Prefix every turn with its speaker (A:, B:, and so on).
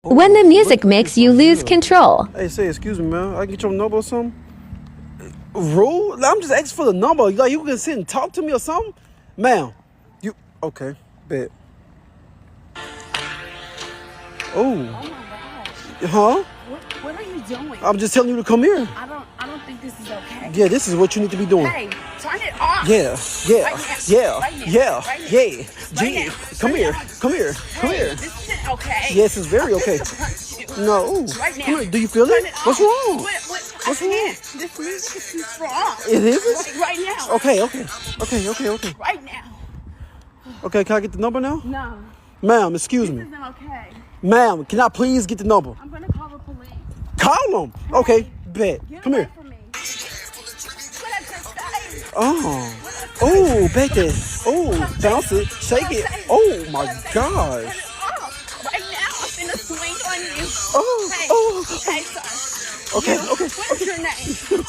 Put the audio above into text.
A: When the music makes you lose control.
B: Hey, say, excuse me, man. I can get your number or something? Rude? I'm just asking for the number. Like, you can sit and talk to me or something? Ma'am, you... Okay, bet.
C: Oh my gosh.
B: Huh?
C: What are you doing?
B: I'm just telling you to come here.
C: I don't think this is okay.
B: Yeah, this is what you need to be doing.
C: Hey, turn it off.
B: Yeah, yeah,
C: Right now.
B: yeah,
C: Right now.
B: yeah,
C: Right now.
B: yeah.
C: Right
B: Gee,
C: now.
B: come
C: Right
B: here,
C: now.
B: come here, come
C: Hey,
B: here.
C: this isn't okay.
B: Yes, it's very
C: I'm
B: okay.
C: gonna punch you.
B: No.
C: Right now.
B: Come here. Do you feel
C: Turn
B: it?
C: it
B: What's
C: off.
B: wrong?
C: What's
B: wrong?
C: This music is too strong.
B: It isn't?
C: Right now.
B: Okay, okay. Okay, okay, okay.
C: Right now.
B: Okay, can I get the number now?
C: No.
B: Ma'am, excuse
C: This
B: me.
C: isn't okay.
B: Ma'am, can I please get the number?
C: I'm gonna call the police.
B: Call them. Okay, bet.
C: Get
B: Come
C: away
B: here.
C: from me. What I just say?
B: Oh. Oh, bet that. Oh, bounce it. Shake it. Oh, my gosh.
C: Oh, right now I'm finna swing on you.
B: Oh,
C: Hey,
B: oh.
C: hey, sir.
B: Okay,
C: You,
B: okay,
C: What's your name?